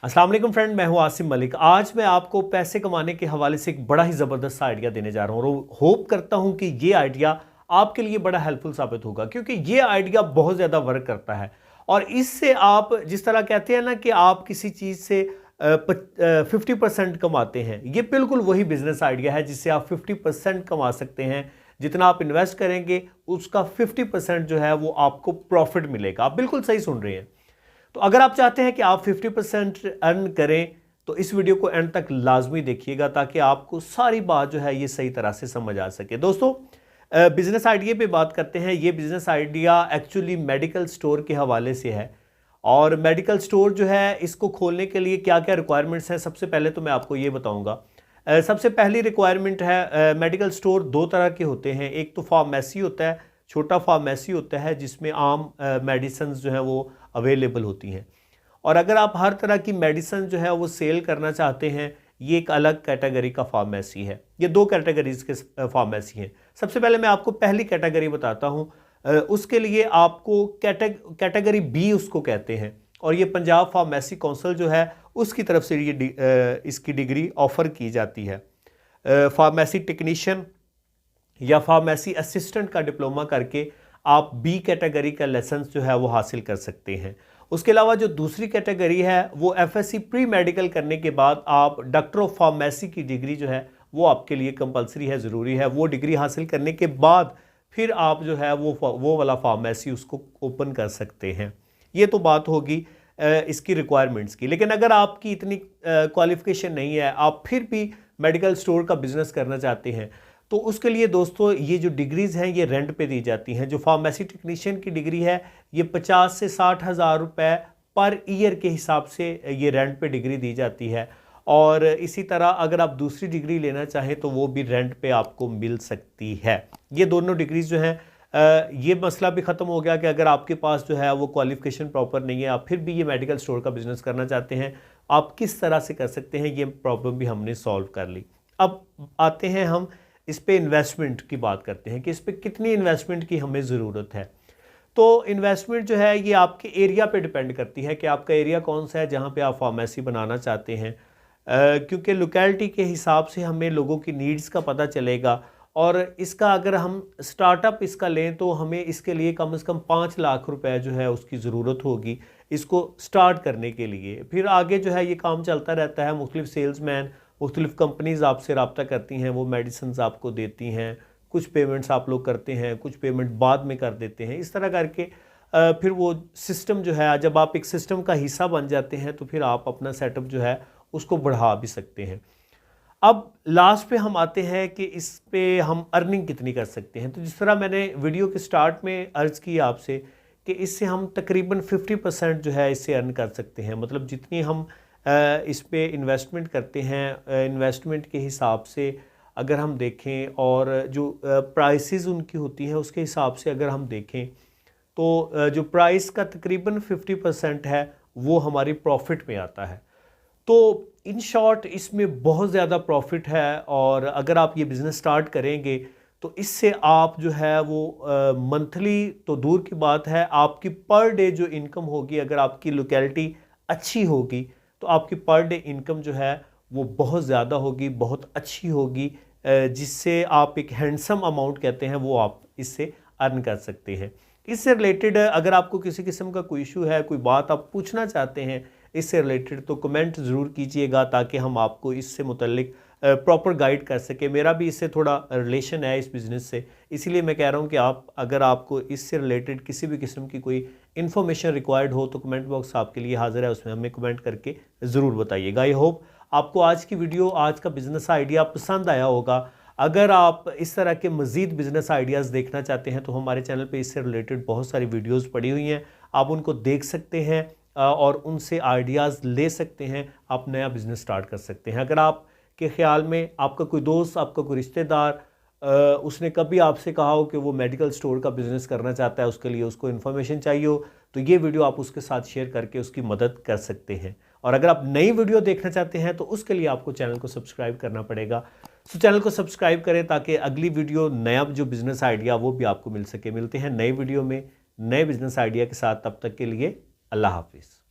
अस्सलाम वालेकुम फ्रेंड, मैं हूं आसिम मलिक। आज मैं आपको पैसे कमाने के हवाले से एक बड़ा ही ज़बरदस्त आइडिया देने जा रहा हूं और होप करता हूं कि ये आइडिया आपके लिए बड़ा हेल्पफुल साबित होगा, क्योंकि ये आइडिया बहुत ज़्यादा वर्क करता है। और इससे आप जिस तरह कहते हैं ना कि आप किसी चीज़ से 50% कमाते हैं, ये बिल्कुल वही बिजनेस आइडिया है जिससे आप 50% कमा सकते हैं। जितना आप इन्वेस्ट करेंगे उसका 50% जो है वो आपको प्रॉफिट मिलेगा। आप बिल्कुल सही सुन रहे हैं। तो अगर आप चाहते हैं कि आप 50% अर्न करें तो इस वीडियो को एंड तक लाजमी देखिएगा, ताकि आपको सारी बात जो है ये सही तरह से समझ आ सके। दोस्तों, बिजनेस आइडिया पे बात करते हैं। ये business idea actually medical store के हवाले से है। और मेडिकल स्टोर जो है इसको खोलने के लिए क्या क्या रिक्वायरमेंट्स हैं, सबसे पहले तो मैं आपको ये बताऊंगा। सबसे पहली रिक्वायरमेंट है, मेडिकल स्टोर दो तरह के होते हैं। एक तो फार्मेसी होता है, छोटा फार्मेसी होता है जिसमें आम मेडिसिन जो है वो अवेलेबल होती हैं। और अगर आप हर तरह की मेडिसिन जो है वो सेल करना चाहते हैं, ये एक अलग कैटेगरी का फार्मेसी है। ये दो कैटेगरीज के फार्मेसी हैं। सबसे पहले मैं आपको पहली कैटेगरी बताता हूँ। उसके लिए आपको कैटेगरी बी उसको कहते हैं, और ये पंजाब फार्मेसी काउंसिल जो है उसकी तरफ से ये इसकी डिग्री ऑफर की जाती है। फार्मेसी टेक्नीशियन या फार्मेसी असिस्टेंट का डिप्लोमा करके आप बी कैटेगरी का लाइसेंस जो है वो हासिल कर सकते हैं। उसके अलावा जो दूसरी कैटेगरी है वो एफएससी प्री मेडिकल करने के बाद आप डॉक्टर ऑफ फार्मेसी की डिग्री जो है वो आपके लिए कंपलसरी है, ज़रूरी है। वो डिग्री हासिल करने के बाद फिर आप जो है वो वाला फार्मेसी उसको ओपन कर सकते हैं। ये तो बात होगी इसकी रिक्वायरमेंट्स की। लेकिन अगर आपकी इतनी क्वालिफिकेशन नहीं है, आप फिर भी मेडिकल स्टोर का बिजनेस करना चाहते हैं, तो उसके लिए दोस्तों ये जो डिग्रीज़ हैं ये रेंट पे दी जाती हैं। जो फार्मेसी टेक्नीशियन की डिग्री है ये 50 से 60 हज़ार रुपये पर ईयर के हिसाब से ये रेंट पे डिग्री दी जाती है। और इसी तरह अगर आप दूसरी डिग्री लेना चाहें तो वो भी रेंट पे आपको मिल सकती है। ये दोनों डिग्रीज जो हैं, ये मसला भी ख़त्म हो गया कि अगर आपके पास जो है वो क्वालिफिकेशन प्रॉपर नहीं है, आप फिर भी ये मेडिकल स्टोर का बिज़नेस करना चाहते हैं, आप किस तरह से कर सकते हैं, ये प्रॉब्लम भी हमने सॉल्व कर ली। अब आते हैं हम इस पे इन्वेस्टमेंट की बात करते हैं कि इस पे कितनी इन्वेस्टमेंट की हमें ज़रूरत है। तो इन्वेस्टमेंट जो है ये आपके एरिया पे डिपेंड करती है कि आपका एरिया कौन सा है जहाँ पे आप फार्मेसी बनाना चाहते हैं। क्योंकि लोकेलिटी के हिसाब से हमें लोगों की नीड्स का पता चलेगा। और इसका अगर हम स्टार्टअप इसका लें तो हमें इसके लिए कम से कम 5 लाख रुपए जो है उसकी ज़रूरत होगी इसको स्टार्ट करने के लिए। फिर आगे जो है ये काम चलता रहता है। मुख्तलिफ सेल्समैन, मुख्तलिफ कंपनीज़ आपसे रब्ता करती हैं, वो मेडिसिन आपको देती हैं। कुछ पेमेंट्स आप लोग करते हैं, कुछ पेमेंट बाद में कर देते हैं। इस तरह करके फिर वो सिस्टम जो है, जब आप एक सिस्टम का हिस्सा बन जाते हैं तो फिर आप अपना सेटअप जो है उसको बढ़ा भी सकते हैं। अब लास्ट पे हम आते हैं कि इस पे हम अर्निंग कितनी कर सकते हैं। तो जिस तरह मैंने वीडियो के स्टार्ट में अर्ज़ की आपसे कि इससे हम तकरीबन 50% जो है इससे अर्न कर सकते हैं। मतलब जितनी हम इस पे इन्वेस्टमेंट करते हैं, इन्वेस्टमेंट के हिसाब से अगर हम देखें और जो प्राइसेस उनकी होती हैं उसके हिसाब से अगर हम देखें तो जो प्राइस का तकरीबन 50% है वो हमारी प्रॉफिट में आता है। तो इन शॉर्ट इसमें बहुत ज़्यादा प्रॉफिट है। और अगर आप ये बिज़नेस स्टार्ट करेंगे तो इससे आप जो है वो मंथली तो दूर की बात है, आपकी पर डे जो इनकम होगी, अगर आपकी लोकेलिटी अच्छी होगी तो आपकी पर डे इनकम जो है वो बहुत ज़्यादा होगी, बहुत अच्छी होगी, जिससे आप एक हैंडसम अमाउंट कहते हैं वो आप इससे अर्न कर सकते हैं। इससे रिलेटेड अगर आपको किसी किस्म का कोई इशू है, कोई बात आप पूछना चाहते हैं इससे रिलेटेड, तो कमेंट ज़रूर कीजिएगा ताकि हम आपको इससे मुतल्लिक प्रॉपर गाइड कर सके। मेरा भी इससे थोड़ा रिलेशन है इस बिज़नेस से, इसीलिए मैं कह रहा हूँ कि आप अगर आपको इससे रिलेटेड किसी भी किस्म की कोई इन्फॉर्मेशन रिक्वायर्ड हो तो कमेंट बॉक्स आपके लिए हाजिर है, उसमें हमें कमेंट करके ज़रूर बताइएगा। आई होप आपको आज की वीडियो, आज का बिज़नेस आइडिया पसंद आया होगा। अगर आप इस तरह के मज़ीद बिज़नेस आइडियाज़ देखना चाहते हैं तो हमारे चैनल पे इससे रिलेटेड बहुत सारी वीडियोज़ पड़ी हुई हैं, आप उनको देख सकते हैं और उनसे आइडियाज़ ले सकते हैं, आप नया बिज़नेस स्टार्ट कर सकते हैं। अगर आपके ख़्याल में आपका कोई दोस्त, आपका कोई रिश्तेदार, उसने कभी आपसे कहा हो कि वो मेडिकल स्टोर का बिज़नेस करना चाहता है, उसके लिए उसको इन्फॉर्मेशन चाहिए हो, तो ये वीडियो आप उसके साथ शेयर करके उसकी मदद कर सकते हैं। और अगर आप नई वीडियो देखना चाहते हैं तो उसके लिए आपको चैनल को सब्सक्राइब करना पड़ेगा। तो चैनल को सब्सक्राइब करें ताकि अगली वीडियो, नया जो बिज़नेस आइडिया वो भी आपको मिल सके। मिलते हैं नई वीडियो में नए बिज़नेस आइडिया के साथ, तब तक के लिए अल्लाह हाफिज़।